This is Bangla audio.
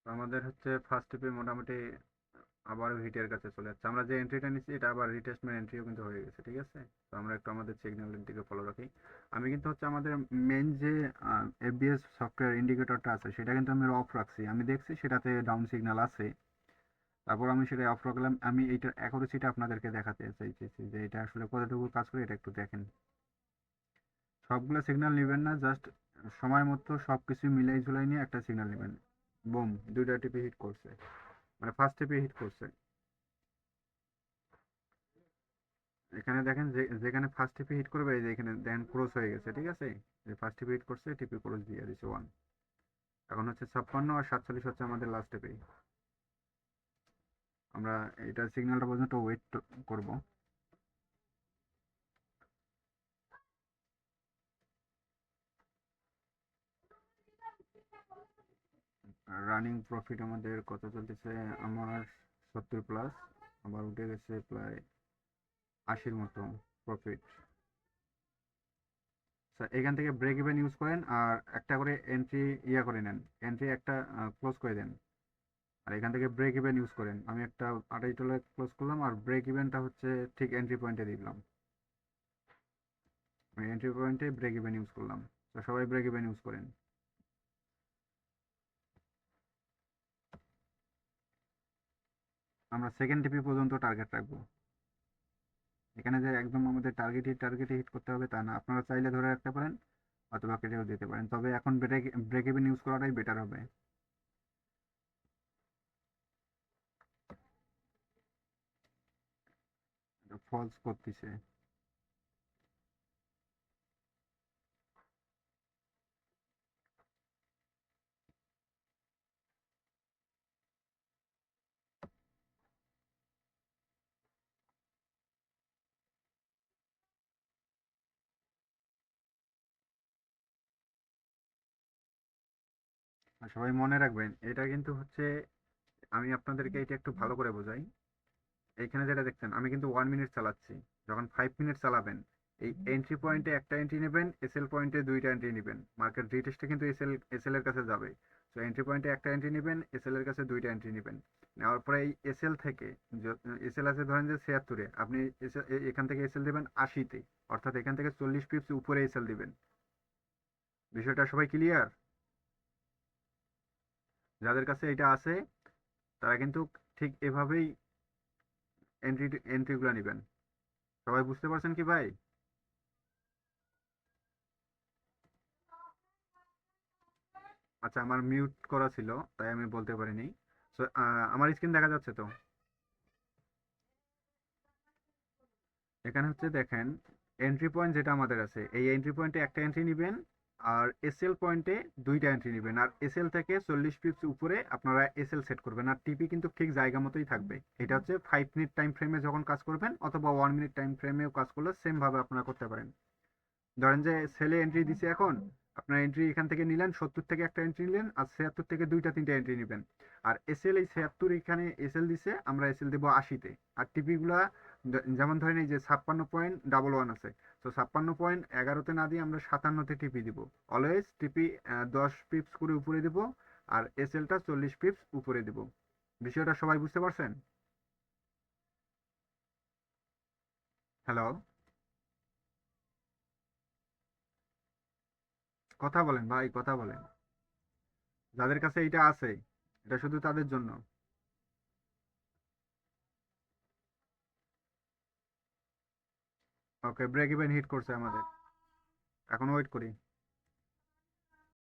তো আমাদের হচ্ছে ফার্স্ট টিপে মোটামুটি আবার হিটের কাছে চলে যাচ্ছে। আমরা যে এন্ট্রিটা নিচ্ছি এটা আবার রিটেস্টমেন্ট এন্ট্রিও কিন্তু হয়ে গেছে, ঠিক আছে। তো আমরা একটু আমাদের সিগন্যালের দিকে ফলো রাখি। আমি কিন্তু হচ্ছে আমাদের মেন যে এফবিএস সফটওয়্যার ইন্ডিকেটরটা আছে সেটা কিন্তু আমি অফ রাখছি, আমি দেখছি সেটাতে ডাউন সিগন্যাল আছে। তারপর আমি সেটা অফ রাখলাম, আমি এইটার অ্যাকুরেসিটা আপনাদেরকে দেখাতে চাইতেছি যে এটা আসলে কতটুকু কাজ করে, এটা একটু দেখেন। সবগুলো সিগন্যাল নেবেন না, জাস্ট সময় মতো সব কিছু মিলাই ঝুলাই নিয়ে একটা সিগন্যাল নেবেন। বুম, দুইটা টিপে হিট করছে, মানে ফার্স্ট টিপে হিট করছে। এখানে দেখেন যে যেখানে ফার্স্ট টিপে হিট করবে এই যে এখানে দেখেন ক্রস হয়ে গেছে, ঠিক আছে। যে ফার্স্ট টিপে হিট করছে টিপে ক্রস দিয়ে দিচ্ছে 1। এখন হচ্ছে 56 আর 47 হচ্ছে আমাদের লাস্ট টিপে। আমরা এটা সিগন্যালটা পর্যন্ত ওয়েট করব। রানিং প্রফিট আমাদের কত চলতেছে, আমার 70+, আবার উঠে গেছে প্রায় 80-র মতো প্রফিট। এখান থেকে ব্রেক ইভেন ইউজ করেন আর একটা করে এন্ট্রি ইয়া করে নেন, এন্ট্রি একটা ক্লোজ করে দেন। আর এখান থেকে ব্রেক ইভেন ইউজ করেন, আমি একটা $28 ক্লোজ করলাম আর ব্রেক ইভেনটা হচ্ছে ঠিক এন্ট্রি পয়েন্টে দিলাম। আমি এন্ট্রি পয়েন্টে ব্রেক ইভেন ইউজ করলাম। তো সবাই ব্রেক ইভেন ইউজ করেন। আমরা সেকেন্ড টিপি পর্যন্ত টার্গেট রাখবো। এখানে যে একদম আমাদের টার্গেটে হিট করতে হবে তা না, আপনারা চাইলে ধরে রাখতে পারেন অথবা কেটেও দিতে পারেন, তবে এখন ব্রেক ব্রেক ইভেন ইউজ করাটাই বেটার হবে। ফলস করতেছে। আর সবাই মনে রাখবেন এটা কিন্তু হচ্ছে, আমি আপনাদেরকে এটা একটু ভালো করে বোঝাই। এইখানে যেটা দেখছেন আমি কিন্তু 1 মিনিট চালাচ্ছি। যখন 5 মিনিট চালাবেন এই এন্ট্রি পয়েন্টে একটা এন্ট্রি নেবেন, এসএল পয়েন্টে দুইটা এন্ট্রি নেবেন, মার্কেট রিটেস্টে কিন্তু এসএল এর কাছে যাবে। তো এন্ট্রি পয়েন্টে একটা এন্ট্রি নেবেন, এসএল এর কাছে দুইটা এন্ট্রি নেবেন। নেওয়ার পরে এই এসএল থেকে, এসএল আছে ধরেন যে 76-এ, আপনি এখান থেকে এসএল দেবেন 80-তে, অর্থাৎ এখান থেকে 40 পিপস উপরে এসএল দিবেন। বিষয়টা সবাই ক্লিয়ার? যাদের কাছে এটা আছে তারা কিন্তু ঠিক এভাবেই এন্ট্রিগুলো নেবেন। সবাই বুঝতে পারছেন কি ভাই? আচ্ছা, আমার মিউট করা ছিল তাই আমি বলতে পারিনি। So, আমার স্ক্রিন দেখা যাচ্ছে তো? এখানে হচ্ছে দেখেন, এন্ট্রি পয়েন্ট যেটা আমাদের আছে এই এন্ট্রি পয়েন্টে একটা এন্ট্রি নেবেন, আর এসএল পয়েন্টে দুইটা এন্ট্রি নেবেন, আর এসএল থেকে 40 পিপস উপরে আপনারা এসএল সেট করবেন, আর টিপি কিন্তু ঠিক জায়গা মতোই থাকবে। এটা হচ্ছে 5 মিনিট টাইম ফ্রেমে যখন কাজ করবেন অথবা 1 মিনিট টাইম ফ্রেমেও কাজ করলে সেম ভাবে আপনারা করতে পারেন। ধরেন যে সেলে এন্ট্রি দিছে, এখন আপনার এন্ট্রি এখান থেকে নিলেন 70 থেকে একটা এন্ট্রি নিলেন, আর 76 থেকে দুইটা তিনটা এন্ট্রি নেবেন। আর এসএল এই 76 এখানে এসএল দিছে, আমরা এসএল দেবো 80-তে। আর টিপি গুলা যেমন ধরেন এই যে 56.11 আছে, তো 56.11-তে না দিয়ে আমরা 57-তে টিপি দিব। অলওয়েজ টিপি 10 পিপস করে উপরে দিব, আর এসএলটা 40 পিপস উপরে দিব। বিষয়টা সবাই বুঝতে পারছেন? হ্যালো, কথা বলেন ভাই, কথা বলেন। যাদের কাছে এটা আছে এটা শুধু তাদের জন্য। ওকে, ব্রেক ইভেন হিট করছে আমাদের, এখন ওয়েট করি।